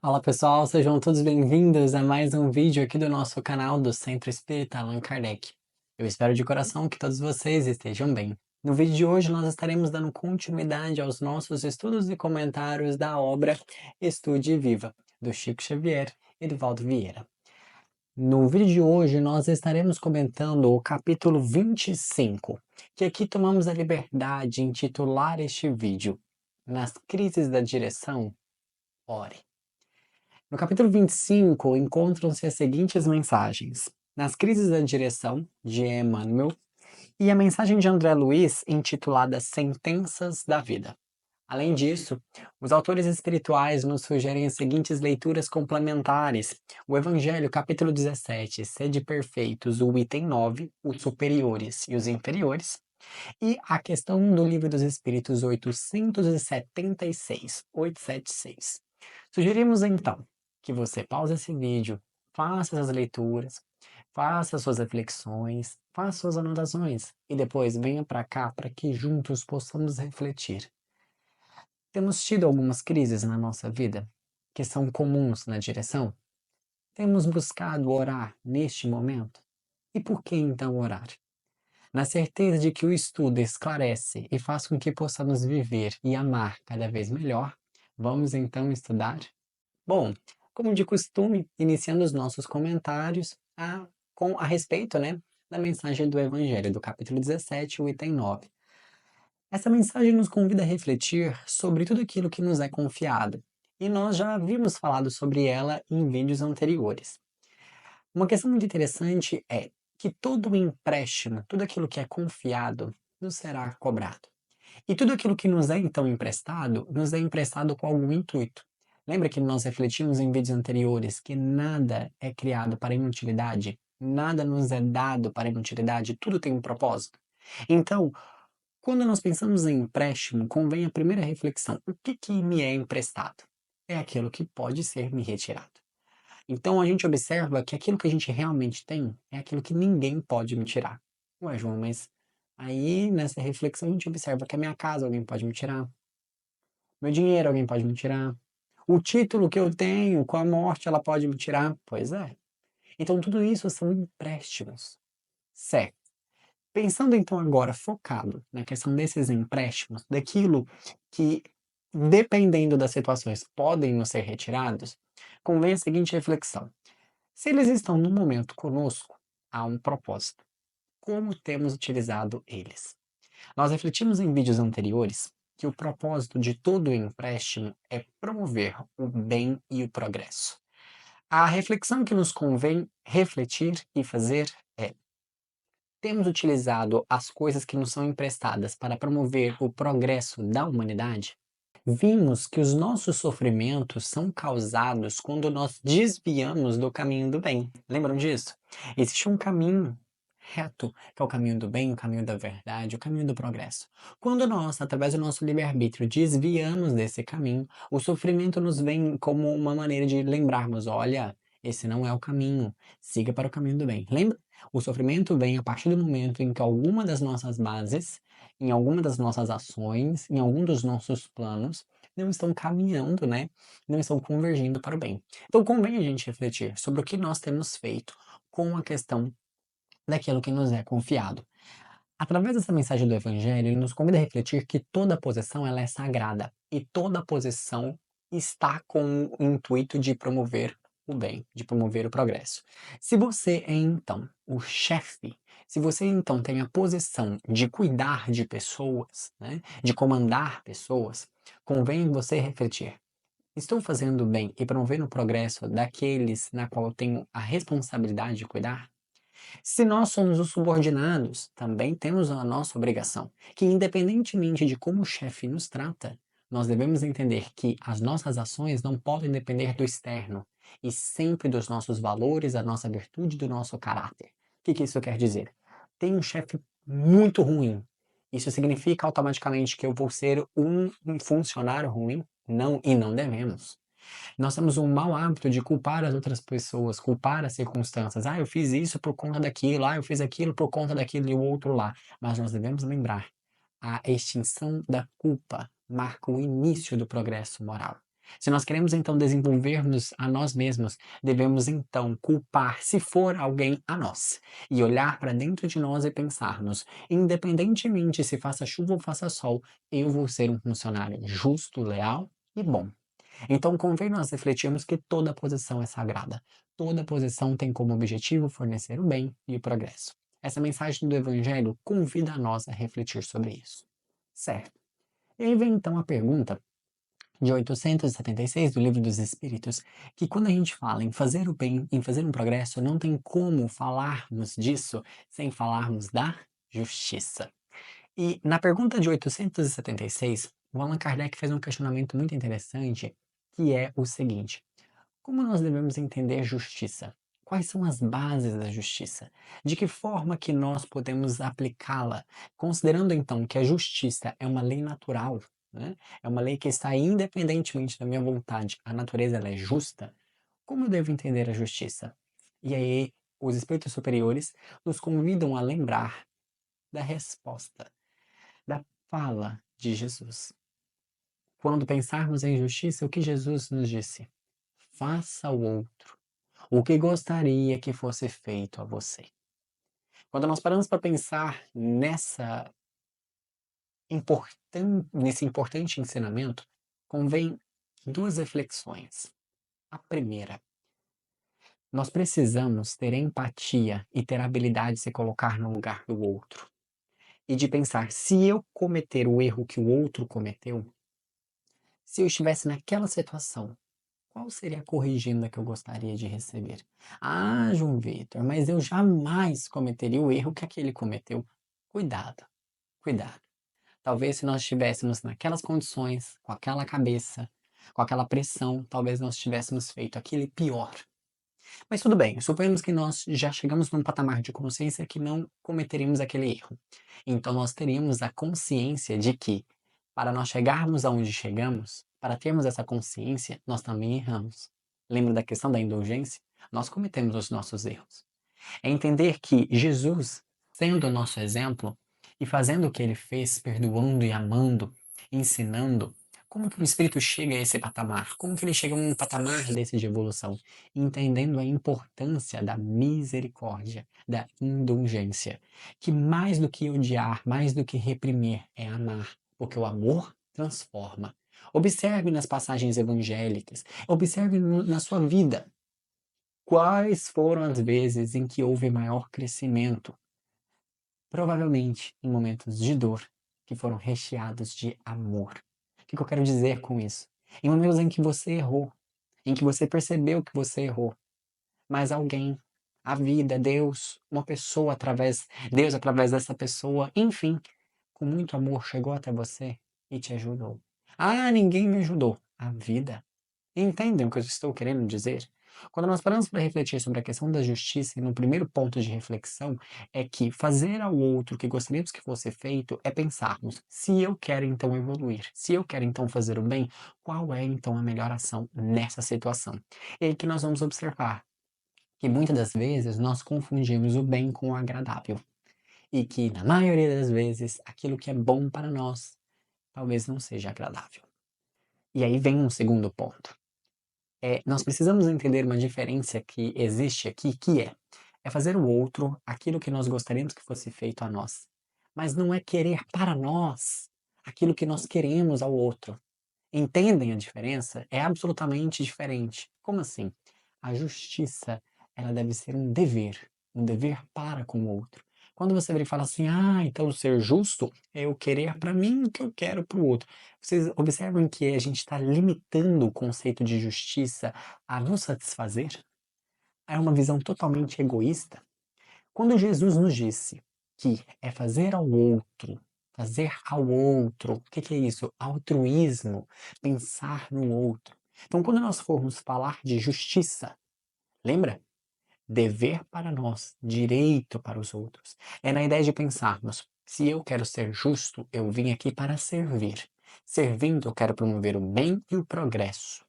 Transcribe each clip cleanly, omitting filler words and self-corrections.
Fala pessoal, sejam todos bem-vindos a mais um vídeo aqui do nosso canal do Centro Espírita Allan Kardec. Eu espero de coração que todos vocês estejam bem. No vídeo de hoje nós estaremos dando continuidade aos nossos estudos e comentários da obra Estude e Viva, do Chico Xavier e do Valdo Vieira. No vídeo de hoje nós estaremos comentando o capítulo 25, que aqui tomamos a liberdade de intitular este vídeo Nas Crises da Direção, Ore. No capítulo 25 encontram-se as seguintes mensagens: Nas Crises da Direção, de Emmanuel, e a mensagem de André Luiz, intitulada Sentenças da Vida. Além disso, os autores espirituais nos sugerem as seguintes leituras complementares: o Evangelho, capítulo 17, Sede Perfeitos, o item 9, os superiores e os inferiores, e a questão do Livro dos Espíritos 876. Sugerimos então que você pause esse vídeo, faça essas leituras, faça suas reflexões, faça suas anotações e depois venha para cá para que juntos possamos refletir. Temos tido algumas crises na nossa vida que são comuns na direção? Temos buscado orar neste momento? E por que então orar? Na certeza de que o estudo esclarece e faz com que possamos viver e amar cada vez melhor, vamos então estudar? Bom, como de costume, iniciando os nossos comentários a respeito, da mensagem do Evangelho, do capítulo 17, o item 9. Essa mensagem nos convida a refletir sobre tudo aquilo que nos é confiado, e nós já havíamos falado sobre ela em vídeos anteriores. Uma questão muito interessante é que todo empréstimo, tudo aquilo que é confiado, nos será cobrado. E tudo aquilo que nos é então emprestado, nos é emprestado com algum intuito. Lembra que nós refletimos em vídeos anteriores que nada é criado para inutilidade? Nada nos é dado para inutilidade, tudo tem um propósito. Então, quando nós pensamos em empréstimo, convém a primeira reflexão: o que me é emprestado? É aquilo que pode ser me retirado. Então a gente observa que aquilo que a gente realmente tem é aquilo que ninguém pode me tirar. Ué, João, mas aí nessa reflexão a gente observa que a minha casa alguém pode me tirar, meu dinheiro alguém pode me tirar, o título que eu tenho com a morte ela pode me tirar. Pois é. Então tudo isso são empréstimos. Certo. Pensando então agora focado na questão desses empréstimos, daquilo que, dependendo das situações, podem nos ser retirados, convém a seguinte reflexão: se eles estão no momento conosco, há um propósito. Como temos utilizado eles? Nós refletimos em vídeos anteriores que o propósito de todo o empréstimo é promover o bem e o progresso. A reflexão que nos convém refletir e fazer é: temos utilizado as coisas que nos são emprestadas para promover o progresso da humanidade? Vimos que os nossos sofrimentos são causados quando nós desviamos do caminho do bem. Lembram disso? Existe um caminho reto, que é o caminho do bem, o caminho da verdade, o caminho do progresso. Quando nós, através do nosso livre-arbítrio, desviamos desse caminho, o sofrimento nos vem como uma maneira de lembrarmos: olha, esse não é o caminho, siga para o caminho do bem. Lembra? O sofrimento vem a partir do momento em que alguma das nossas bases, em alguma das nossas ações, em algum dos nossos planos, não estão caminhando, não estão convergindo para o bem. Então convém a gente refletir sobre o que nós temos feito com a questão daquilo que nos é confiado. Através dessa mensagem do Evangelho, ele nos convida a refletir que toda posição ela é sagrada e toda posição está com o intuito de promover o bem, de promover o progresso. Se você é então o chefe, se você então tem a posição de cuidar de pessoas, de comandar pessoas, convém você refletir: estou fazendo o bem e promovendo o progresso daqueles na qual eu tenho a responsabilidade de cuidar? Se nós somos os subordinados, também temos a nossa obrigação, que independentemente de como o chefe nos trata, nós devemos entender que as nossas ações não podem depender do externo, e sempre dos nossos valores, da nossa virtude, do nosso caráter. O que isso quer dizer? Tem um chefe muito ruim. Isso significa automaticamente que eu vou ser um funcionário ruim? Não, e não devemos. Nós temos um mau hábito de culpar as outras pessoas, culpar as circunstâncias. Ah, eu fiz isso por conta daquilo, eu fiz aquilo por conta daquilo e o outro lá. Mas nós devemos lembrar, a extinção da culpa marca o início do progresso moral. Se nós queremos então desenvolvermos a nós mesmos, devemos então culpar, se for alguém, a nós, e olhar para dentro de nós e pensarmos, independentemente se faça chuva ou faça sol, eu vou ser um funcionário justo, leal e bom. Então convém nós refletirmos que toda posição é sagrada. Toda posição tem como objetivo fornecer o bem e o progresso. Essa mensagem do Evangelho convida a nós a refletir sobre isso. Certo. E aí vem então a pergunta de 876 do Livro dos Espíritos, que quando a gente fala em fazer o bem, em fazer um progresso, não tem como falarmos disso sem falarmos da justiça. E na pergunta de 876, o Allan Kardec fez um questionamento muito interessante, que é o seguinte: como nós devemos entender justiça? Quais são as bases da justiça? De que forma que nós podemos aplicá-la? Considerando então que a justiça é uma lei natural, né? É uma lei que está independentemente da minha vontade, a natureza ela é justa, como eu devo entender a justiça? E aí, os espíritos superiores nos convidam a lembrar da resposta, da fala de Jesus. Quando pensarmos em justiça, o que Jesus nos disse? Faça ao outro o que gostaria que fosse feito a você. Quando nós paramos para pensar nesse importante ensinamento, convém duas reflexões. A primeira, nós precisamos ter empatia e ter a habilidade de se colocar no lugar do outro. E de pensar, se eu cometer o erro que o outro cometeu, se eu estivesse naquela situação, qual seria a corrigenda que eu gostaria de receber? Ah, João Vitor, mas eu jamais cometeria o erro que aquele cometeu. Cuidado, cuidado. Talvez se nós estivéssemos naquelas condições, com aquela cabeça, com aquela pressão, talvez nós tivéssemos feito aquilo e pior. Mas tudo bem, suponhamos que nós já chegamos num patamar de consciência que não cometeríamos aquele erro. Então nós teríamos a consciência de que, para nós chegarmos aonde chegamos, para termos essa consciência, nós também erramos. Lembra da questão da indulgência? Nós cometemos os nossos erros. É entender que Jesus, sendo o nosso exemplo e fazendo o que ele fez, perdoando e amando, ensinando, como que o espírito chega a esse patamar? Como que ele chega a um patamar desse de evolução? Entendendo a importância da misericórdia, da indulgência, que mais do que odiar, mais do que reprimir, é amar, porque o amor transforma. Observe nas passagens evangélicas, observe na sua vida. Quais foram as vezes em que houve maior crescimento? Provavelmente em momentos de dor que foram recheados de amor. O que eu quero dizer com isso? Em momentos em que você errou, em que você percebeu que você errou, mas alguém, a vida, Deus, uma pessoa Deus através dessa pessoa, enfim, com muito amor chegou até você e te ajudou. Ah, ninguém me ajudou. A vida. Entendem o que eu estou querendo dizer? Quando nós paramos para refletir sobre a questão da justiça, e no primeiro ponto de reflexão é que fazer ao outro o que gostaríamos que fosse feito é pensarmos, se eu quero então evoluir, se eu quero então fazer o bem, qual é então a melhor ação nessa situação? E aí que nós vamos observar que muitas das vezes nós confundimos o bem com o agradável. E que, na maioria das vezes, aquilo que é bom para nós talvez não seja agradável. E aí vem um segundo ponto. Nós precisamos entender uma diferença que existe aqui, que é fazer o outro aquilo que nós gostaríamos que fosse feito a nós, mas não é querer para nós aquilo que nós queremos ao outro. Entendem a diferença? É absolutamente diferente. Como assim? A justiça, ela deve ser um dever para com o outro. Quando você vem e fala assim, ah, então ser justo é eu querer para mim o que eu quero para o outro. Vocês observam que a gente está limitando o conceito de justiça a nos satisfazer? É uma visão totalmente egoísta. Quando Jesus nos disse que é fazer ao outro, o que que é isso? Altruísmo, pensar no outro. Então, quando nós formos falar de justiça, lembra? Dever para nós, direito para os outros. É na ideia de pensarmos, se eu quero ser justo, eu vim aqui para servir. Servindo, eu quero promover o bem e o progresso.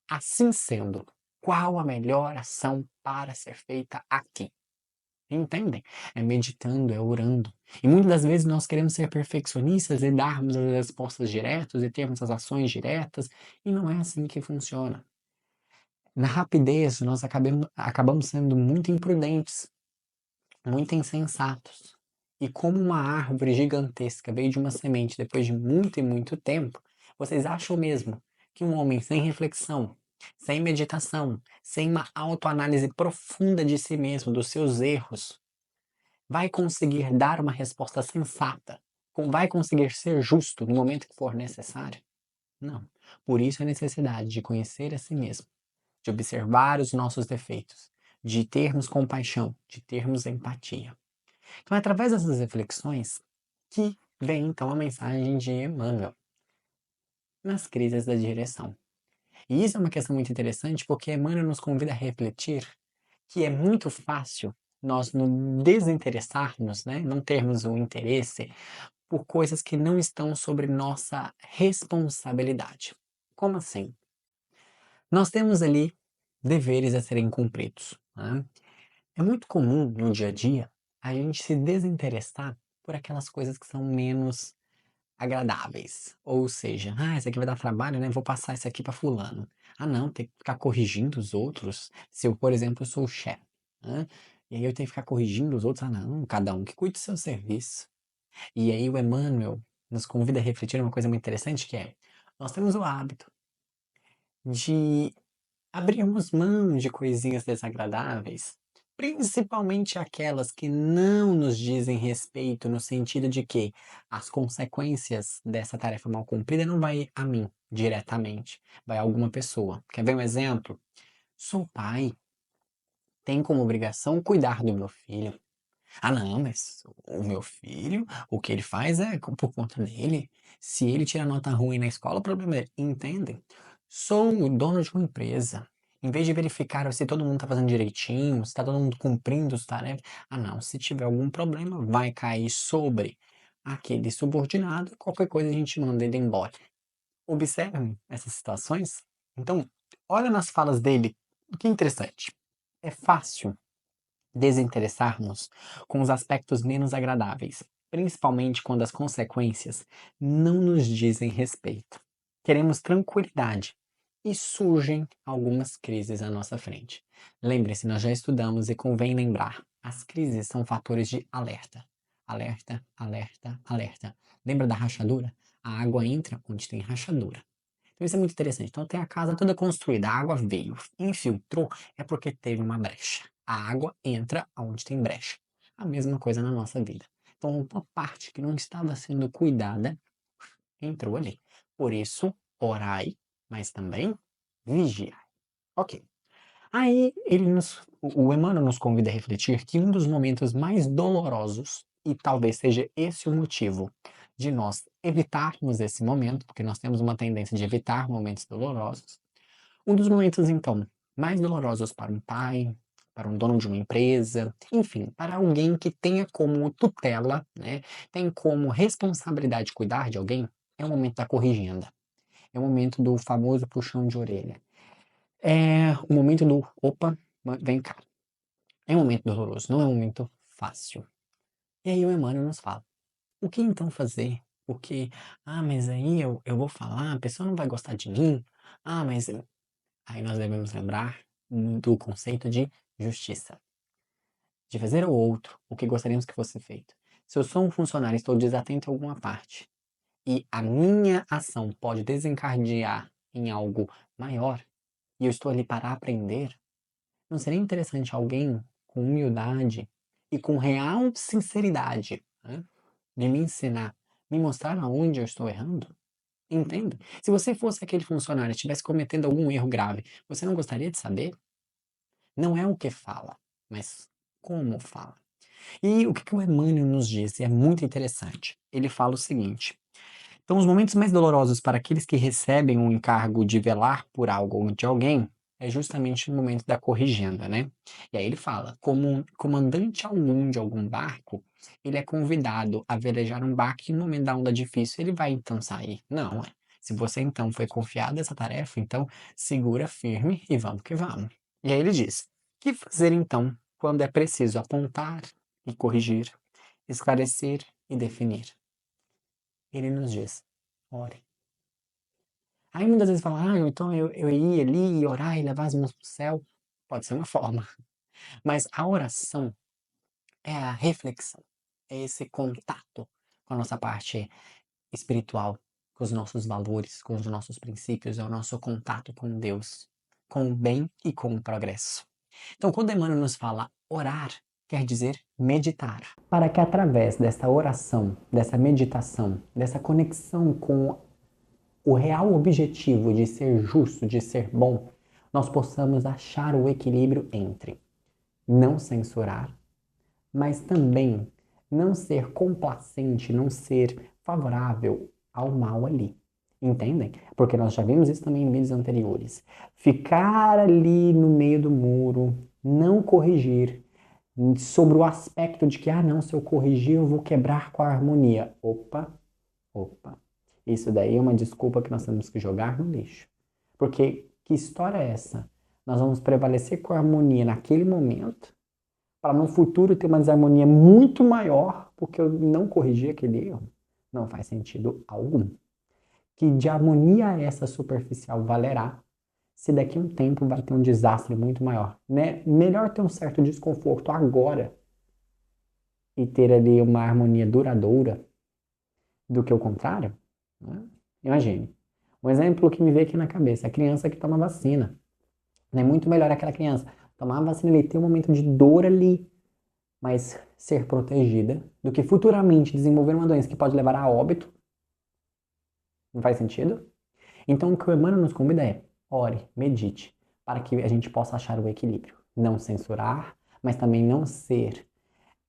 Assim sendo, qual a melhor ação para ser feita aqui? Entendem? É meditando, é orando. E muitas das vezes nós queremos ser perfeccionistas e darmos as respostas diretas e termos as ações diretas, e não é assim que funciona. Na rapidez, nós acabamos sendo muito imprudentes, muito insensatos. E como uma árvore gigantesca veio de uma semente depois de muito e muito tempo, vocês acham mesmo que um homem sem reflexão, sem meditação, sem uma autoanálise profunda de si mesmo, dos seus erros, vai conseguir dar uma resposta sensata? Vai conseguir ser justo no momento que for necessário? Não. Por isso a necessidade de conhecer a si mesmo, de observar os nossos defeitos, de termos compaixão, de termos empatia. Então, é através dessas reflexões que vem então a mensagem de Emmanuel nas crises da direção. E isso é uma questão muito interessante porque Emmanuel nos convida a refletir que é muito fácil nós nos desinteressarmos, né? Não termos o interesse por coisas que não estão sobre nossa responsabilidade. Como assim? Nós temos ali deveres a serem cumpridos, né? É muito comum no dia a dia a gente se desinteressar por aquelas coisas que são menos agradáveis. Ou seja, isso aqui vai dar trabalho, né? Vou passar isso aqui para fulano. Ah, não, tem que ficar corrigindo os outros. Se eu, por exemplo, sou o chefe, né? E aí eu tenho que ficar corrigindo os outros. Ah, não, cada um que cuide do seu serviço. E aí o Emmanuel nos convida a refletir uma coisa muito interessante que é, nós temos o hábito de abrirmos mão de coisinhas desagradáveis, principalmente aquelas que não nos dizem respeito, no sentido de que as consequências dessa tarefa mal cumprida não vai a mim diretamente, vai a alguma pessoa. Quer ver um exemplo? Sou pai, tenho como obrigação cuidar do meu filho. Ah, não, mas o meu filho, o que ele faz é por conta dele. Se ele tira nota ruim na escola, o problema é dele. Entendem? Sou o dono de uma empresa. Em vez de verificar se todo mundo está fazendo direitinho, se está todo mundo cumprindo as tarefas. Ah, não, se tiver algum problema, vai cair sobre aquele subordinado. Qualquer coisa a gente manda ele embora. Observem essas situações. Então, olha nas falas dele. Que interessante. É fácil desinteressarmos com os aspectos menos agradáveis, principalmente quando as consequências não nos dizem respeito. Queremos tranquilidade e surgem algumas crises à nossa frente. Lembre-se, nós já estudamos e convém lembrar: as crises são fatores de alerta. Alerta, alerta, alerta. Lembra da rachadura? A água entra onde tem rachadura. Então isso é muito interessante. Então tem a casa toda construída, a água veio, infiltrou, é porque teve uma brecha. A água entra onde tem brecha. A mesma coisa na nossa vida. Então uma parte que não estava sendo cuidada entrou ali. Por isso, orai, mas também vigiai. Ok. Aí o Emmanuel nos convida a refletir que um dos momentos mais dolorosos, e talvez seja esse o motivo de nós evitarmos esse momento, porque nós temos uma tendência de evitar momentos dolorosos. Um dos momentos, então, mais dolorosos para um pai, para um dono de uma empresa, enfim, para alguém que tenha como tutela, né, tem como responsabilidade cuidar de alguém, é o momento da corrigenda. É o momento do famoso puxão de orelha. É o momento do opa, vem cá. É um momento doloroso, não é um momento fácil. E aí o Emmanuel nos fala: o que então fazer? Porque, mas aí eu vou falar, a pessoa não vai gostar de mim. Mas. Aí nós devemos lembrar do conceito de justiça. De fazer ao outro o que gostaríamos que fosse feito. Se eu sou um funcionário e estou desatento em alguma parte, e a minha ação pode desencadear em algo maior, e eu estou ali para aprender, não seria interessante alguém com humildade e com real sinceridade, né, de me ensinar, me mostrar aonde eu estou errando? Entenda. Se você fosse aquele funcionário e estivesse cometendo algum erro grave, você não gostaria de saber? Não é o que fala, mas como fala. E o que que o Emmanuel nos diz? E é muito interessante. Ele fala o seguinte: então, os momentos mais dolorosos para aqueles que recebem o encargo de velar por algo ou de alguém é justamente o momento da corrigenda, né? E aí ele fala: como um comandante algum de algum barco, ele é convidado a velejar um barco e no momento da onda difícil ele vai então sair. Não, é. Se você então foi confiado essa tarefa, então segura firme e vamos que vamos. E aí ele diz: que fazer então quando é preciso apontar e corrigir, esclarecer e definir. Ele nos diz: ore. Aí muitas vezes fala, então eu ir ali, orar e levar as mãos para o céu. Pode ser uma forma. Mas a oração é a reflexão, é esse contato com a nossa parte espiritual, com os nossos valores, com os nossos princípios, é o nosso contato com Deus, com o bem e com o progresso. Então, quando Emmanuel nos fala orar, quer dizer meditar. Para que através dessa oração, dessa meditação, dessa conexão com o real objetivo de ser justo, de ser bom, nós possamos achar o equilíbrio entre não censurar, mas também não ser complacente, não ser favorável ao mal ali. Entendem? Porque nós já vimos isso também em vídeos anteriores. Ficar ali no meio do muro, não corrigir, sobre o aspecto de que, não, se eu corrigir eu vou quebrar com a harmonia. Opa, opa. Isso daí é uma desculpa que nós temos que jogar no lixo. Porque que história é essa? Nós vamos prevalecer com a harmonia naquele momento, para no futuro ter uma desarmonia muito maior, porque eu não corrigi aquele erro. Não faz sentido algum. Que de harmonia essa superficial valerá se daqui a um tempo vai ter um desastre muito maior, né? Melhor ter um certo desconforto agora e ter ali uma harmonia duradoura do que o contrário, né? Imagine. Um exemplo que me veio aqui na cabeça, a criança que toma vacina. É muito melhor aquela criança tomar a vacina e ter um momento de dor ali, mas ser protegida, do que futuramente desenvolver uma doença que pode levar a óbito. Não faz sentido? Então, o que o Emmanuel nos convida é: ore, medite, para que a gente possa achar o equilíbrio. Não censurar, mas também não ser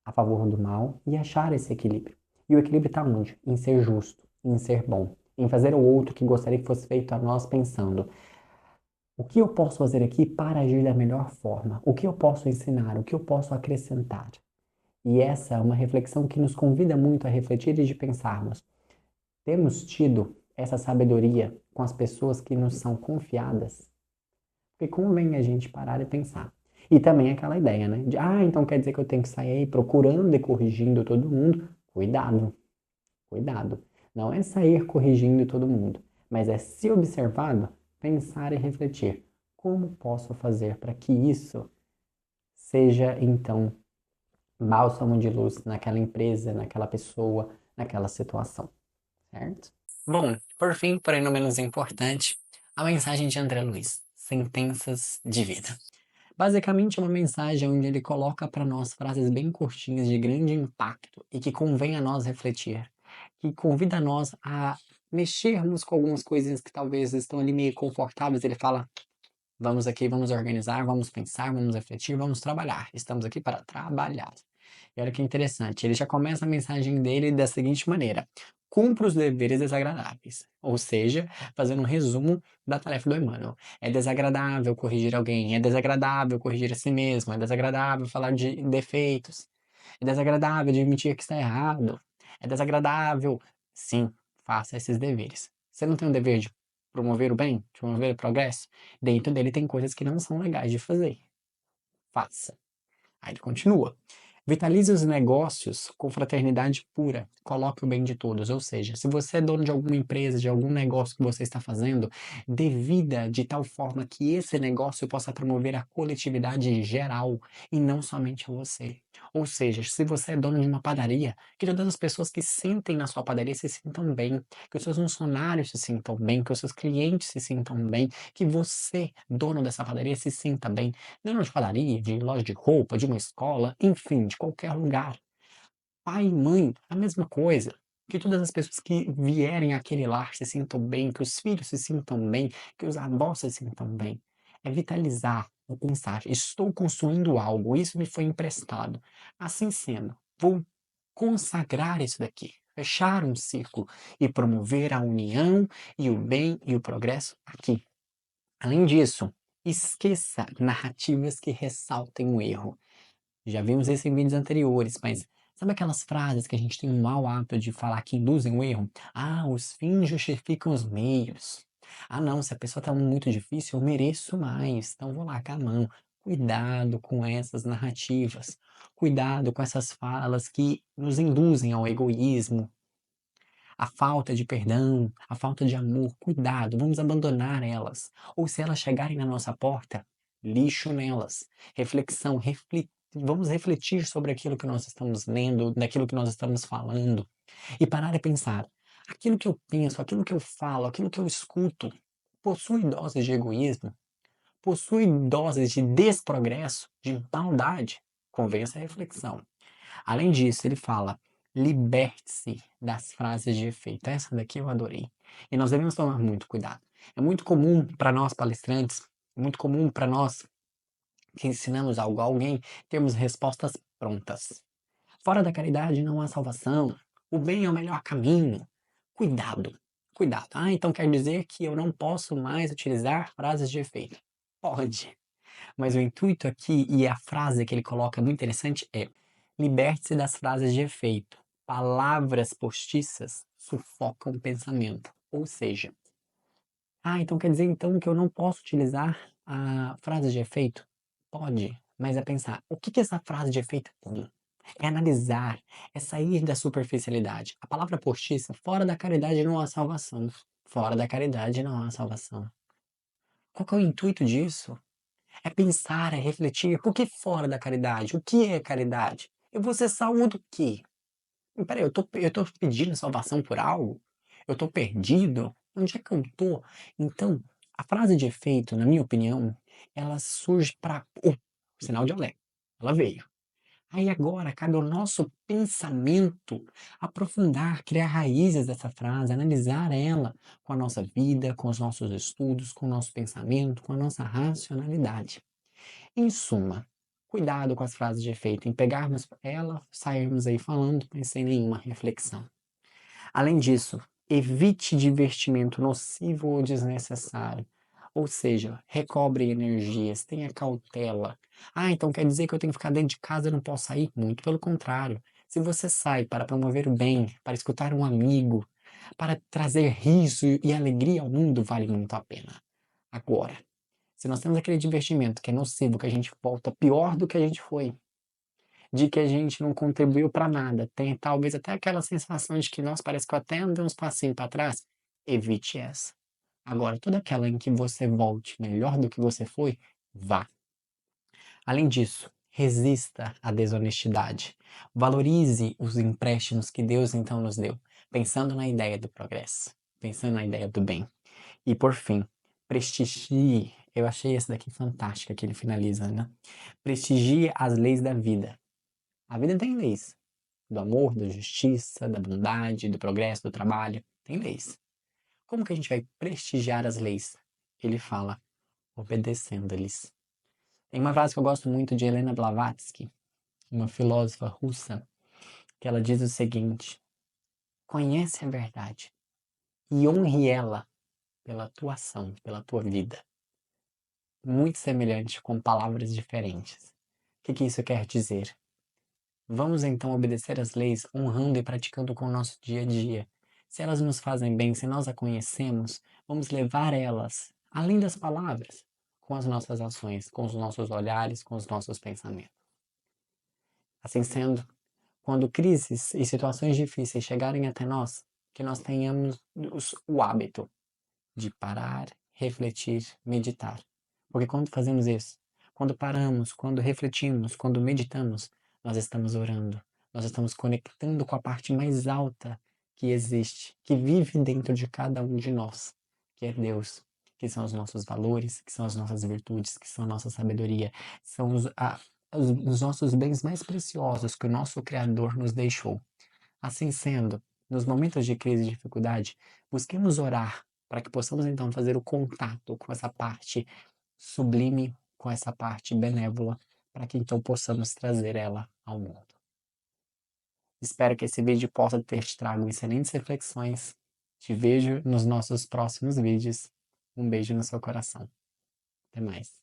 a favor do mal e achar esse equilíbrio. E o equilíbrio está onde? Em ser justo, em ser bom, em fazer o outro que gostaria que fosse feito a nós pensando: o que eu posso fazer aqui para agir da melhor forma? O que eu posso ensinar? O que eu posso acrescentar? E essa é uma reflexão que nos convida muito a refletir e de pensarmos: temos tido essa sabedoria com as pessoas que nos são confiadas? Porque convém a gente parar e pensar. E também aquela ideia, né? De, então quer dizer que eu tenho que sair aí procurando e corrigindo todo mundo? Cuidado, cuidado. Não é sair corrigindo todo mundo, mas é, se observado, pensar e refletir. Como posso fazer para que isso seja, então, bálsamo de luz naquela empresa, naquela pessoa, naquela situação, certo? Bom, por fim, porém não menos importante, a mensagem de André Luiz, Sentenças de Vida. Basicamente é uma mensagem onde ele coloca para nós frases bem curtinhas de grande impacto e que convém a nós refletir, que convida a nós a mexermos com algumas coisinhas que talvez estão ali meio confortáveis. Ele fala: vamos aqui, vamos organizar, vamos pensar, vamos refletir, vamos trabalhar. Estamos aqui para trabalhar. E olha que interessante, ele já começa a mensagem dele da seguinte maneira: cumpra os deveres desagradáveis. Ou seja, fazendo um resumo da tarefa do Emmanuel. É desagradável corrigir alguém, é desagradável corrigir a si mesmo, é desagradável falar de defeitos, é desagradável admitir que está errado, é desagradável. Sim, faça esses deveres. Você não tem o dever de promover o bem, de promover o progresso? Dentro dele tem coisas que não são legais de fazer. Faça. Aí ele continua: vitalize os negócios com fraternidade pura, coloque o bem de todos. Ou seja, se você é dono de alguma empresa, de algum negócio que você está fazendo, dê vida de tal forma que esse negócio possa promover a coletividade geral e não somente a você. Ou seja, se você é dono de uma padaria, que todas as pessoas que sentem na sua padaria se sintam bem, que os seus funcionários se sintam bem, que os seus clientes se sintam bem, que você, dono dessa padaria, se sinta bem. Dono de padaria, de loja de roupa, de uma escola, enfim, de qualquer lugar. Pai e mãe, a mesma coisa. Que todas as pessoas que vierem àquele lar se sintam bem, que os filhos se sintam bem, que os avós se sintam bem. É vitalizar, é pensar: estou construindo algo, isso me foi emprestado. Assim sendo, vou consagrar isso daqui, fechar um ciclo e promover a união e o bem e o progresso aqui. Além disso, esqueça narrativas que ressaltem o erro. Já vimos isso em vídeos anteriores, mas sabe aquelas frases que a gente tem um mau hábito de falar que induzem o erro? Os fins justificam os meios. Não, se a pessoa está muito difícil, eu mereço mais, então vou largar a mão. Cuidado com essas narrativas, cuidado com essas falas que nos induzem ao egoísmo, à falta de perdão, à falta de amor. Cuidado, vamos abandonar elas. Ou se elas chegarem na nossa porta, lixo nelas. Reflexão, vamos refletir sobre aquilo que nós estamos lendo, daquilo que nós estamos falando e parar e pensar: aquilo que eu penso, aquilo que eu falo, aquilo que eu escuto, possui doses de egoísmo? Possui doses de desprogresso, de maldade? Convém essa reflexão. Além disso, ele fala: liberte-se das frases de efeito. Essa daqui eu adorei. E nós devemos tomar muito cuidado. É muito comum para nós palestrantes, é muito comum para nós que ensinamos algo a alguém, termos respostas prontas. Fora da caridade não há salvação. O bem é o melhor caminho. Cuidado, cuidado. Ah, então quer dizer que eu não posso mais utilizar frases de efeito? Pode. Mas o intuito aqui, e a frase que ele coloca muito interessante é: liberte-se das frases de efeito. Palavras postiças sufocam o pensamento. Ou seja, então quer dizer então que eu não posso utilizar a frase de efeito? Pode, mas é pensar, o que que essa frase de efeito tem? É analisar, é sair da superficialidade. A palavra postiça, fora da caridade não há salvação. Fora da caridade não há salvação. Qual que é o intuito disso? É pensar, é refletir. Por que fora da caridade? O que é caridade? Eu vou ser salvo do quê? Peraí, eu tô pedindo salvação por algo? Eu tô perdido? Onde é que eu tô? Então, a frase de efeito, na minha opinião, ela surge para sinal de alerta. Ela veio. Aí agora cabe ao nosso pensamento aprofundar, criar raízes dessa frase, analisar ela com a nossa vida, com os nossos estudos, com o nosso pensamento, com a nossa racionalidade. Em suma, cuidado com as frases de efeito, em pegarmos ela, sairmos aí falando, mas sem nenhuma reflexão. Além disso, evite divertimento nocivo ou desnecessário. Ou seja, recobre energias, tenha cautela. Então quer dizer que eu tenho que ficar dentro de casa e não posso sair? Muito pelo contrário. Se você sai para promover o bem, para escutar um amigo, para trazer riso e alegria ao mundo, vale muito a pena. Agora, se nós temos aquele divertimento que é nocivo, que a gente volta pior do que a gente foi, de que a gente não contribuiu para nada, tem talvez até aquela sensação de que, nossa, parece que eu até andei uns passinhos para trás, evite essa. Agora, toda aquela em que você volte melhor do que você foi, vá. Além disso, resista à desonestidade. Valorize os empréstimos que Deus então nos deu, pensando na ideia do progresso, pensando na ideia do bem. E por fim, prestigie. Eu achei esse daqui fantástica que ele finaliza, né? Prestigie as leis da vida. A vida tem leis. Do amor, da justiça, da bondade, do progresso, do trabalho. Tem leis. Como que a gente vai prestigiar as leis? Ele fala, obedecendo-lhes. Tem uma frase que eu gosto muito de Helena Blavatsky, uma filósofa russa, que ela diz o seguinte: conhece a verdade e honre ela pela tua ação, pela tua vida. Muito semelhante com palavras diferentes. O que que isso quer dizer? Vamos então obedecer às leis, honrando e praticando com o nosso dia a dia. Se elas nos fazem bem, se nós a conhecemos, vamos levar elas, além das palavras, com as nossas ações, com os nossos olhares, com os nossos pensamentos. Assim sendo, quando crises e situações difíceis chegarem até nós, que nós tenhamos o hábito de parar, refletir, meditar. Porque quando fazemos isso, quando paramos, quando refletimos, quando meditamos, nós estamos orando, nós estamos conectando com a parte mais alta que existe, que vive dentro de cada um de nós, que é Deus, que são os nossos valores, que são as nossas virtudes, que são a nossa sabedoria, são os nossos bens mais preciosos que o nosso Criador nos deixou. Assim sendo, nos momentos de crise e dificuldade, busquemos orar para que possamos então fazer o contato com essa parte sublime, com essa parte benévola, para que então possamos trazer ela ao mundo. Espero que esse vídeo possa ter te trago excelentes reflexões. Te vejo nos nossos próximos vídeos. Um beijo no seu coração. Até mais.